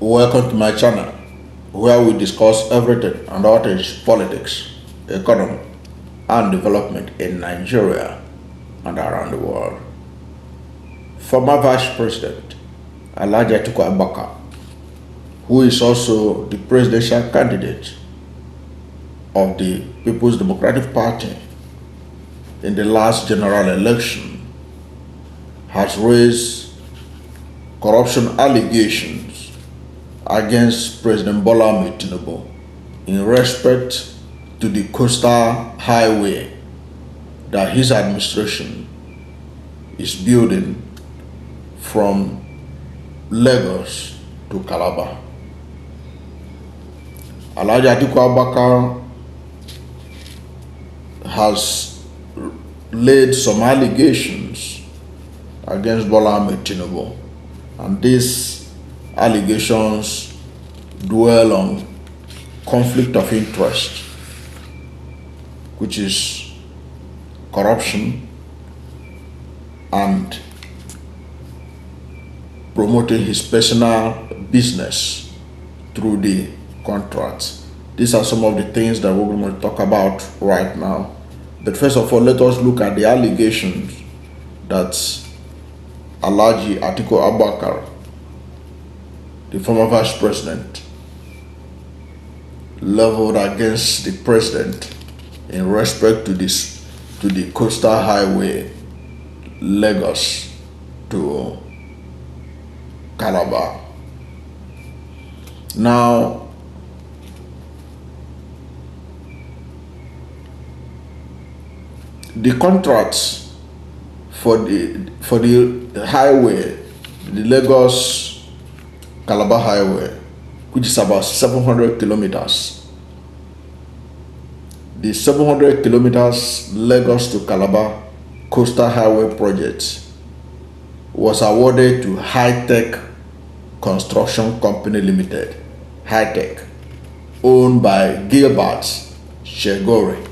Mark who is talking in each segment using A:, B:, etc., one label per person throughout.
A: Welcome to my channel, where we discuss everything and all things politics, economy, and development in Nigeria and around the world. Former Vice President Alhaji Atiku Abubakar, who is also the presidential candidate of the People's Democratic Party in the last general election, has raised corruption allegations against President Bola Ahmed Tinubu in respect to the coastal highway that his administration is building from Lagos to Calabar. Alhaji Atiku Abubakar has laid some allegations against Bola Ahmed Tinubu, and these allegations dwell on conflict of interest, which is corruption and promoting his personal business through the contracts. These are some of the things that we're going to talk about right now. But first of all, let us look at the allegations that Alhaji Atiku Abubakar, the former vice president, leveled against the president in respect to the coastal highway Lagos to Calabar. Now, the contracts for the highway, the Lagos-Calabar highway, which is about 700 kilometers. The 700 kilometers Lagos to Calabar coastal highway project was awarded to Hitech Construction Company Limited, Hitech, owned by Gilbert Chagoury.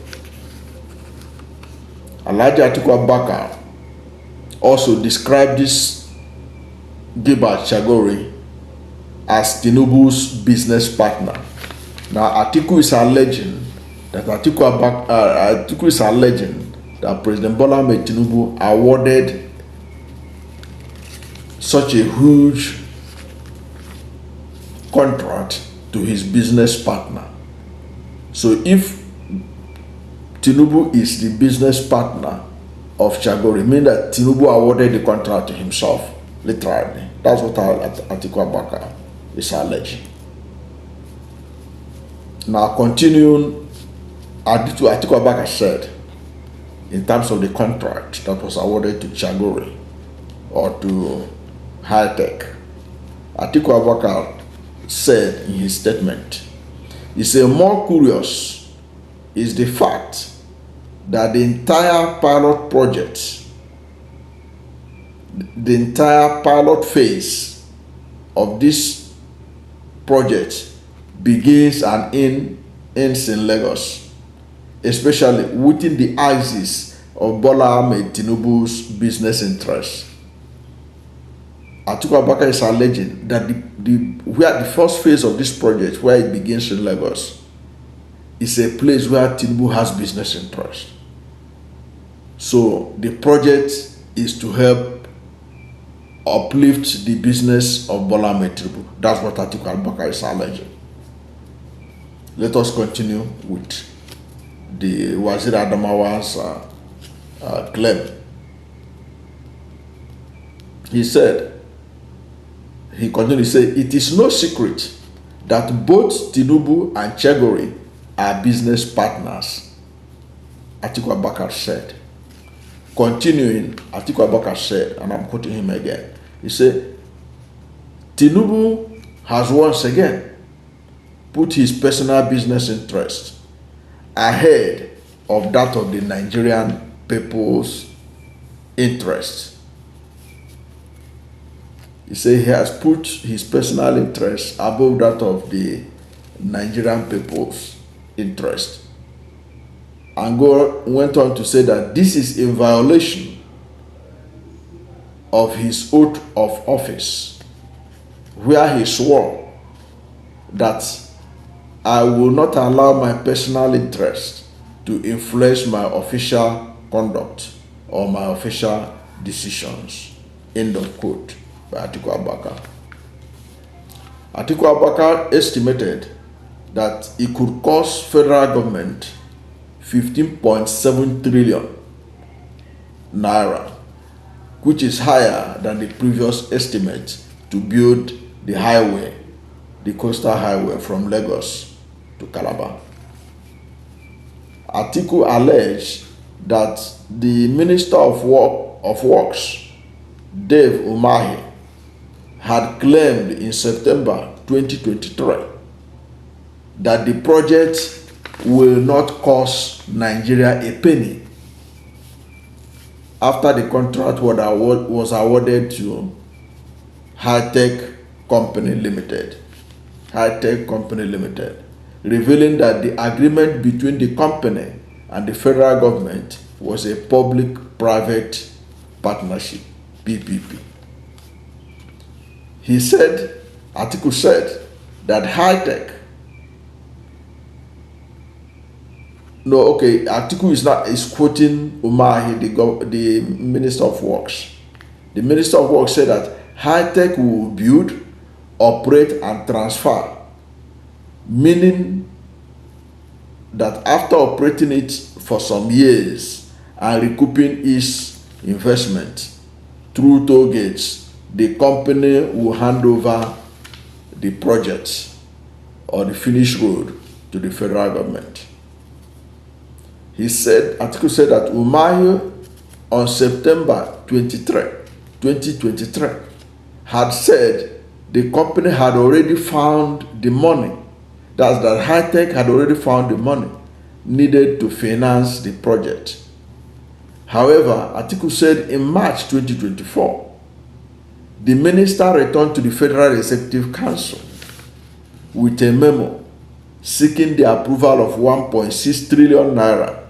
A: Alhaji Atiku Abubakar also described this Gilbert Chagoury as Tinubu's business partner. Now, Atiku is alleging that President Bola Ahmed Tinubu awarded such a huge contract to his business partner. So if Tinubu is the business partner of Chagoury, meaning that Tinubu awarded the contract to himself, literally. That's what Atiku Abubakar is alleging. Now, continuing, Atiku Abubakar said, in terms of the contract that was awarded to Chagoury or to Hitech, Atiku Abubakar said in his statement, he said, more curious is the fact that the entire pilot project, the entire pilot phase of this project begins and ends in Lagos, especially within the axis of Bola Ahmed Tinubu's business interests. Atiku Abubakar is alleging that the first phase of this project, where it begins in Lagos, is a place where Tinubu has business interests. So the project is to help uplift the business of Bola Ahmed Tinubu. That's what Atiku Abubakar is alleging. Let us continue with the Wazir Adamawa's claim. He continued to say, it is no secret that both Tinubu and Chagoury are business partners, Atiku Abubakar said. Continuing, Atiku Abubakar said, and I'm quoting him again, he said, Tinubu has once again put his personal business interest ahead of that of the Nigerian people's interest. He said he has put his personal interest above that of the Nigerian people's interest. And went on to say that this is in violation of his oath of office, where he swore that I will not allow my personal interest to influence my official conduct or my official decisions. End of quote by Atiku Abubakar. Atiku Abubakar estimated that it could cost federal government 15.7 trillion naira, which is higher than the previous estimate to build the highway, the coastal highway from Lagos to Calabar. Atiku alleged that the Minister of Works, Dave Umahi, had claimed in September 2023 that the project will not cost Nigeria a penny after the contract was awarded to Hitech Company Limited. Hitech Company Limited, revealing that the agreement between the company and the federal government was a public-private partnership, PPP. Atiku said that Atiku is quoting Umahi, the Minister of Works. The Minister of Works said that Hitech will build, operate, and transfer, meaning that after operating it for some years and recouping its investment through toll gates, the company will hand over the project or the finished road to the federal government. Atiku said that Umahi on September 23, 2023, had said the company had already found the money. That's that Hitech had already found the money needed to finance the project. However, Atiku said in March 2024, the minister returned to the Federal Executive Council with a memo seeking the approval of 1.6 trillion naira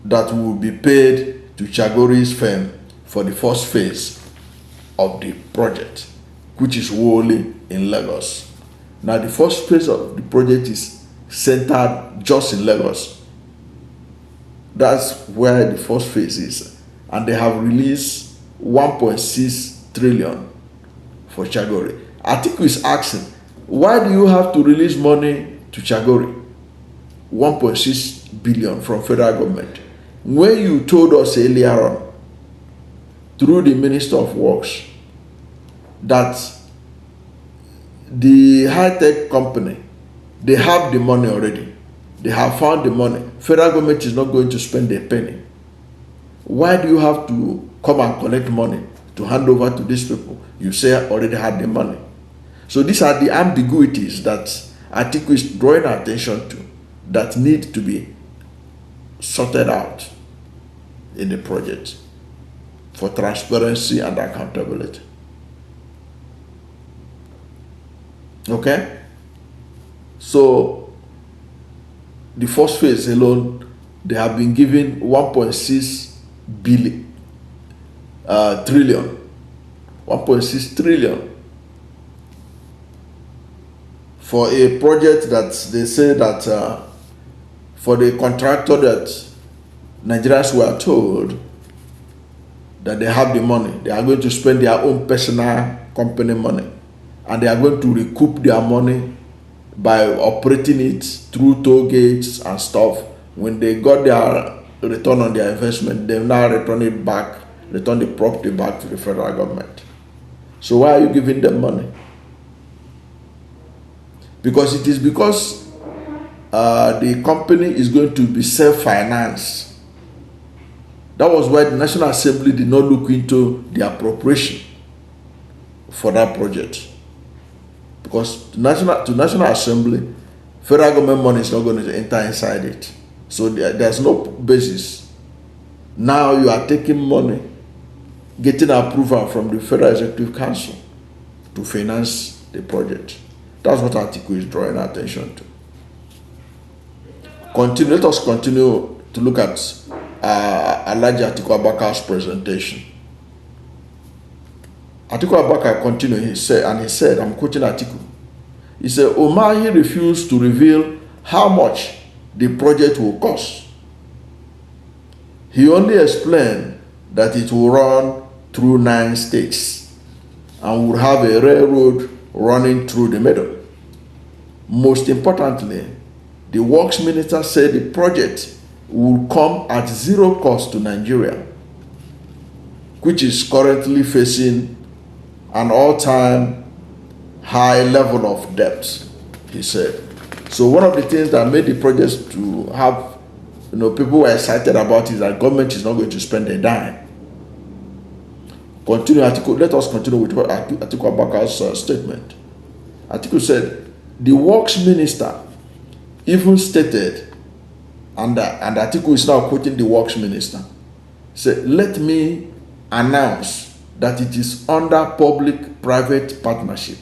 A: that will be paid to Chagoury's firm for the first phase of the project, which is wholly in Lagos. Now, the first phase of the project is centered just in Lagos. That's where the first phase is. And they have released 1.6 trillion for Chagoury. Atiku is asking, why do you have to release money to Chagoury? 1.6 billion from federal government. When you told us earlier on, through the Minister of Works, that the Hitech company, they have the money already. They have found the money. Federal government is not going to spend a penny. Why do you have to come and collect money to hand over to these people? You say already had the money. So these are the ambiguities that Atiku is drawing attention to that need to be sorted out in the project for transparency and accountability. Okay? So the first phase alone, they have been given 1.6 trillion. 1.6 trillion for a project that they say that for the contractor that Nigerians were told that they have the money, they are going to spend their own personal company money, and they are going to recoup their money by operating it through toll gates and stuff. When they got their return on their investment, they now return the property back to the federal government. So why are you giving them money? Because the company is going to be self-financed. That was why the National Assembly did not look into the appropriation for that project. Because to National Assembly, federal government money is not going to enter inside it. So there's no basis. Now you are taking money, getting approval from the Federal Executive Council to finance the project. That's what Atiku is drawing attention to. Let us continue to look at Alhaji Atiku Abubakar's presentation. Atiku Abubakar continued, he said, I'm quoting Atiku, He said Umahi refused to reveal how much the project will cost. He only explained that it will run through 9 states and will have a railroad running through the middle. Most importantly, the Works Minister said the project will come at zero cost to Nigeria, which is currently facing an all-time high level of debt, he said. So one of the things that made the project to have, people were excited about is that government is not going to spend a dime. Let us continue with Atiku Abubakar's statement. Atiku said, the Works Minister even stated, and Atiku is now quoting the Works Minister, said, let me announce that it is under public-private partnership.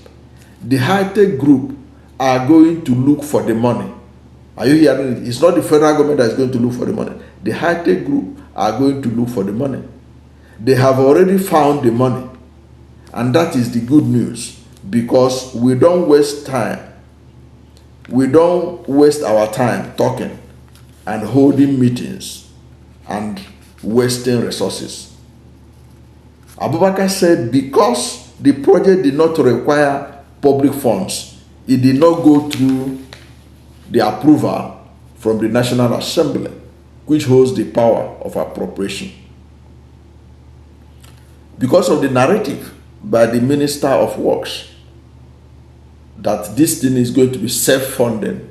A: The Hitech Group are going to look for the money. Are you hearing it? It's not the federal government that is going to look for the money. The Hitech Group are going to look for the money. They have already found the money. And that is the good news, because we don't waste time. We don't waste our time talking and holding meetings and wasting resources. Abubakar said because the project did not require public funds, it did not go through the approval from the National Assembly, which holds the power of appropriation. Because of the narrative by the Minister of Works that this thing is going to be self-funding,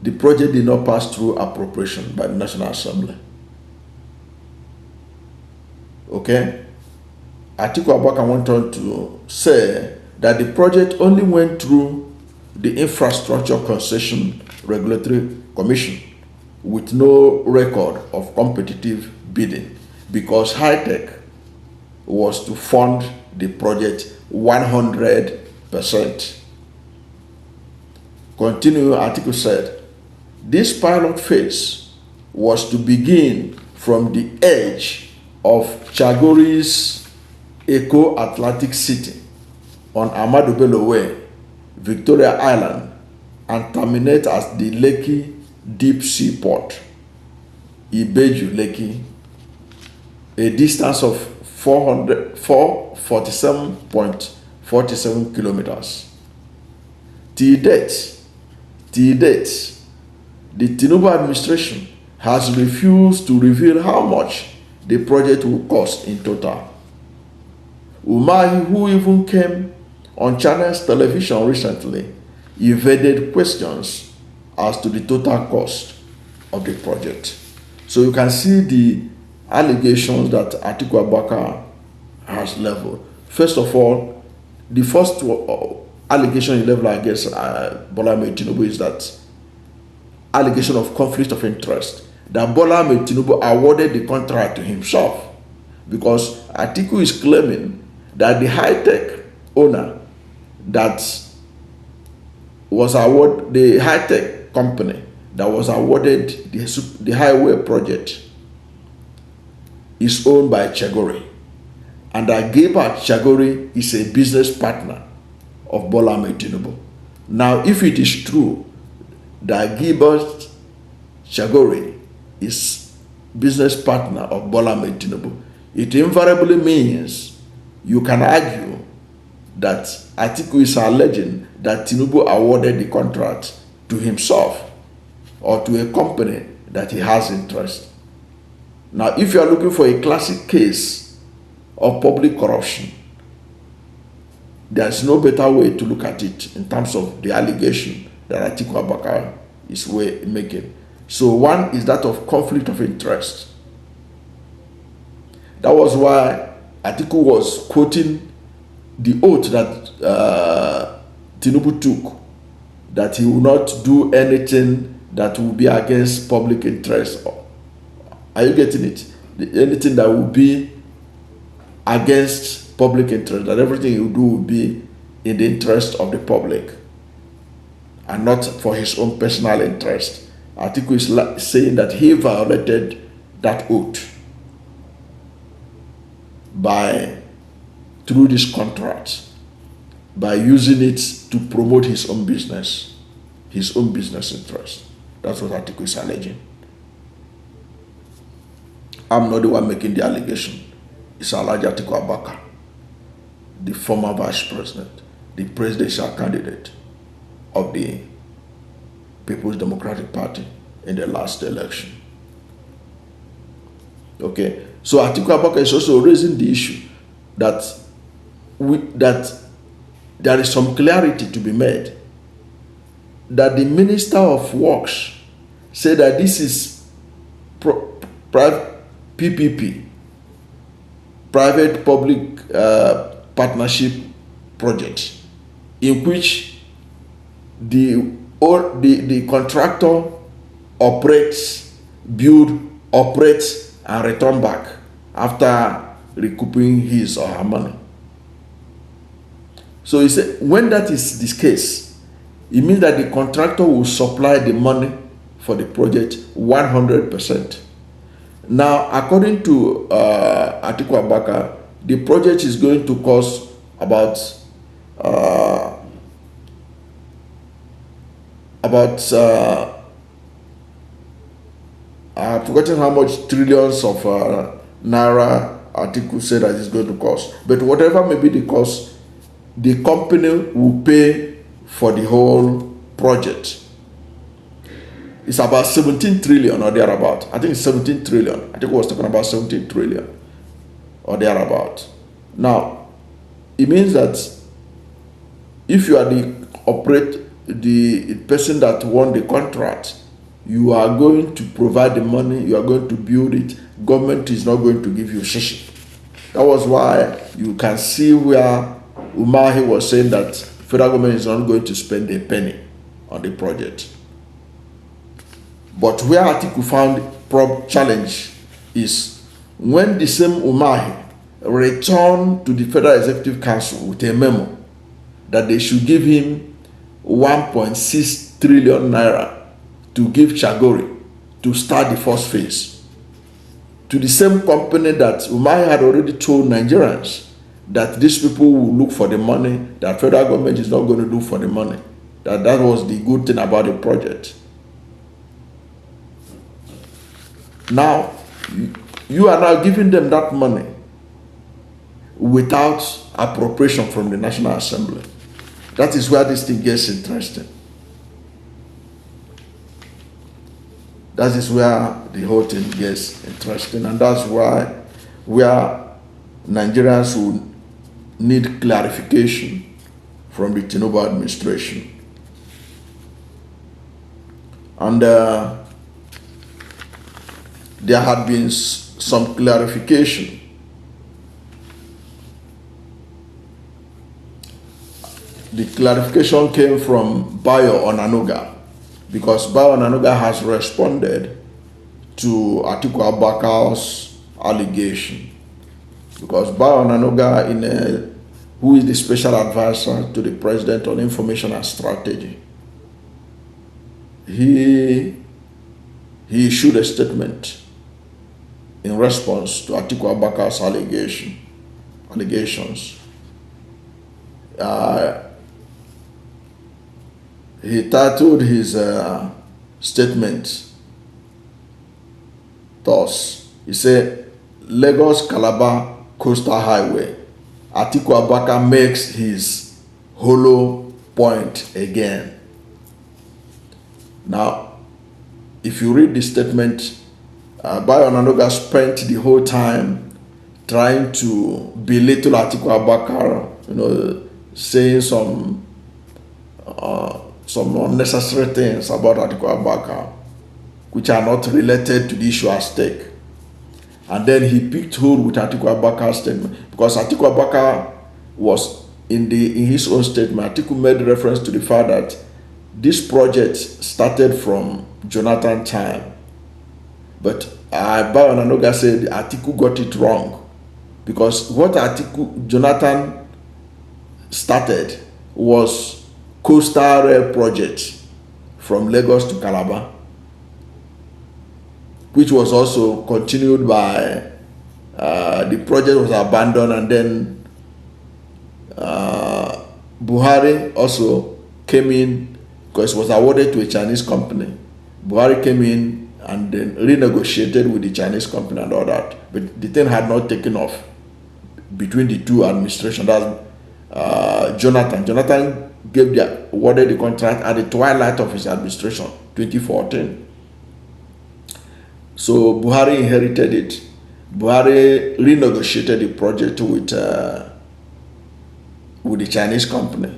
A: the project did not pass through appropriation by the National Assembly. Okay? Atiku Abubakar went on to say that the project only went through the Infrastructure Concession Regulatory Commission with no record of competitive bidding, because Hitech was to fund the project 100%. Continue, Atiku said, this pilot phase was to begin from the edge of Chagoury's Eco-Atlantic City on Ahmadu Bello Way, Victoria Island, and terminate at the Lekki Deep Sea Port, Ibeju Lekki, a distance of 447.47 kilometers. Till date, the Tinubu administration has refused to reveal how much the project will cost in total. Umahi, who even came on Channels television recently, evaded questions as to the total cost of the project. So you can see the allegations that Atiku Abubakar has leveled. First of all, the first allegation he leveled against Bola Ahmed Tinubu is that allegation of conflict of interest, that Bola Ahmed Tinubu awarded the contract to himself, because Atiku is claiming that the Hitech owner that was awarded, the Hitech company that was awarded the highway project, is owned by Chagoury, and that Gilbert Chagoury is a business partner of Bola Ahmed Tinubu. Now, if it is true that Gilbert Chagoury is business partner of Bola Ahmed Tinubu, it invariably means you can argue that Atiku is alleging that Tinubu awarded the contract to himself or to a company that he has interest. Now, if you are looking for a classic case of public corruption, there's no better way to look at it in terms of the allegation that Atiku Abubakar is making. So one is that of conflict of interest. That was why Atiku was quoting the oath that Tinubu took, that he will not do anything that will be against public interest. Are you getting it? Anything that will be against public interest, that everything he will do will be in the interest of the public and not for his own personal interest. Atiku is saying that he violated that oath through this contract. by using it to promote his own business interest. That's what Atiku is alleging. I'm not the one making the allegation. It's Alhaji Atiku Abubakar, the former vice president, the presidential candidate of the People's Democratic Party in the last election. Okay, so Atiku Abubakar is also raising the issue that there is some clarity to be made, that the Minister of Works said that this is PPP, private-public partnership project, in which the contractor operates, operates, and return back after recouping his or her money. So he said, when that is the case, it means that the contractor will supply the money for the project 100%. Now, according to Atiku Abubakar, the project is going to cost about I've forgotten how much trillions of naira Atiku said that it's going to cost. But whatever may be the cost, the company will pay for the whole project. It's about 17 trillion or thereabout. I think it's 17 trillion. I think I was talking about 17 trillion or thereabout. Now, it means that if you are the person that won the contract, you are going to provide the money, you are going to build it. Government is not going to give you shishi. That was why you can see where Umahi was saying that federal government is not going to spend a penny on the project. But where Atiku found challenge is when the same Umahi returned to the Federal Executive Council with a memo that they should give him 1.6 trillion naira to give Chagoury to start the first phase. To the same company that Umahi had already told Nigerians that these people will look for the money, that federal government is not going to do for the money. That was the good thing about the project. Now, you are now giving them that money without appropriation from the National Assembly. That is where this thing gets interesting. That is where the whole thing gets interesting, and that's where Nigerians will need clarification from the Tinubu administration. And there had been some clarification. The clarification came from Bayo Onanuga, because Bayo Onanuga has responded to Atiku Abubakar's allegation. Because Bayo Onanuga, who is the special advisor to the president on information and strategy, he issued a statement in response to Atiku Abubakar's allegations. He titled his statement thus. He said, Lagos-Calabar Coastal Highway, Atiku Abubakar makes his hollow point again. Now, if you read the statement, Bayo Onanuga spent the whole time trying to belittle Atiku Abubakar, saying some unnecessary things about Atiku Abubakar, which are not related to the issue at stake. And then he picked hold with Atiku Abubakar's statement, because Atiku Abubakar was in his own statement, Atiku made reference to the fact that this project started from Jonathan time. But Bayo Onanuga said Atiku got it wrong, because what Jonathan started was coastal rail project from Lagos to Calabar, which was also continued by the project was abandoned, and then Buhari also came in because it was awarded to a Chinese company. Buhari came in and then renegotiated with the Chinese company and all that. But the thing had not taken off between the two administrations. That's Jonathan. Jonathan awarded the contract at the twilight of his administration, 2014. So Buhari inherited it. Buhari renegotiated the project with the Chinese company,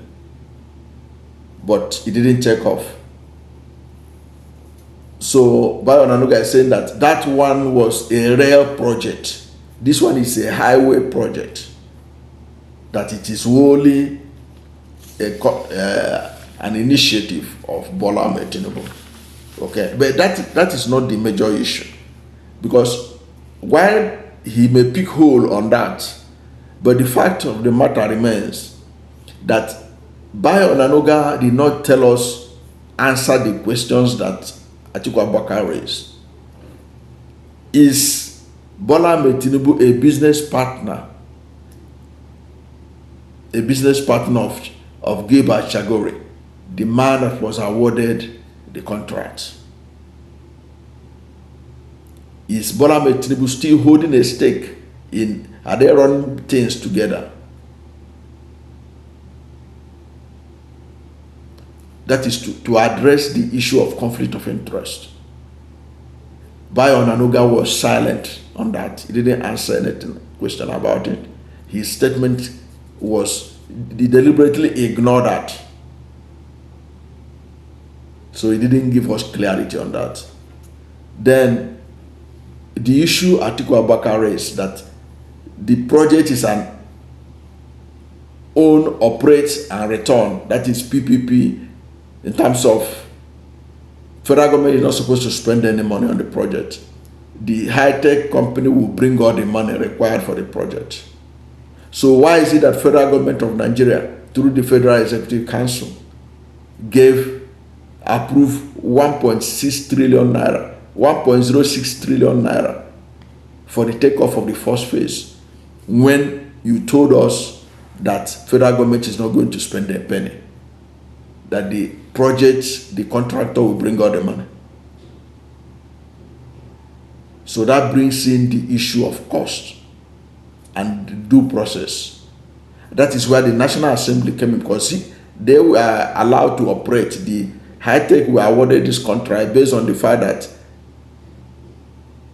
A: but it didn't take off. So Bayo Onanuga is saying that that one was a rail project. This one is a highway project. That it is wholly an initiative of Bola Ahmed Tinubu. Okay, but that is not the major issue, because while he may pick hole on that, but the fact of the matter remains that Bayo Onanuga did not answer the questions that Atiku Abubakar raised. Is Bola Ahmed Tinubu a business partner of Gilbert Chagoury, the man that was awarded the contract? Is Bola Ahmed Tinubu still holding a stake in, are they running things together? That is to address the issue of conflict of interest. Bayo Onanuga was silent on that. He didn't answer anything, question about it. His statement was, he deliberately ignored that. So he didn't give us clarity on that. Then the issue Atiku Abubakar raised, that the project is an own, operate and return, that is PPP. In terms of federal government is not supposed to spend any money on the project. The high-tech company will bring all the money required for the project. So why is it that federal government of Nigeria, through the Federal Executive Council, approved 1.6 trillion naira, 1.06 trillion naira for the takeoff of the first phase, when you told us that federal government is not going to spend a penny, that the project, the contractor will bring all the money? So that brings in the issue of cost and the due process. That is where the National Assembly came in, because they were allowed to operate. The Hitech were awarded this contract based on the fact that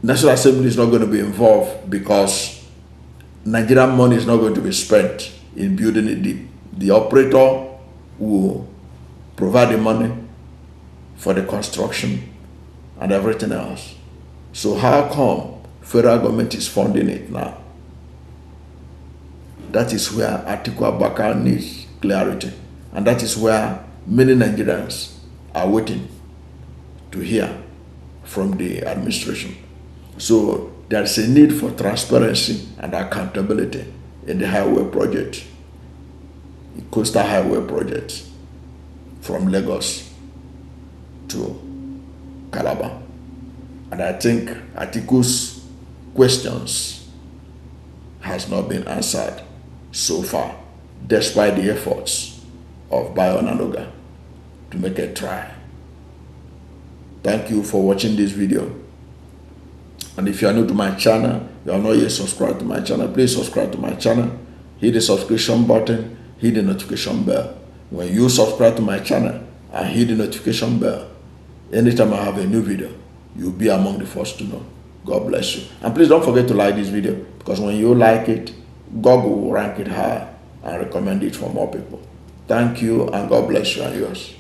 A: National Assembly is not going to be involved, because Nigerian money is not going to be spent in building it. The operator will provide the money for the construction and everything else. So how come federal government is funding it now? That is where Atiku Abubakar needs clarity, and that is where many Nigerians are waiting to hear from the administration. So there is a need for transparency and accountability in the highway project, the coastal highway project from Lagos to Calabar. And I think Atiku's questions has not been answered so far, despite the efforts of Bayo Onanuga to make a try. Thank you for watching this video. And if you are new to my channel, you are not yet subscribed to my channel, please subscribe to my channel. Hit the subscription button, hit the notification bell. When you subscribe to my channel and hit the notification bell, anytime I have a new video, you'll be among the first to know. God bless you. And please don't forget to like this video, because when you like it, Google will rank it high and recommend it for more people. Thank you, and God bless you and yours.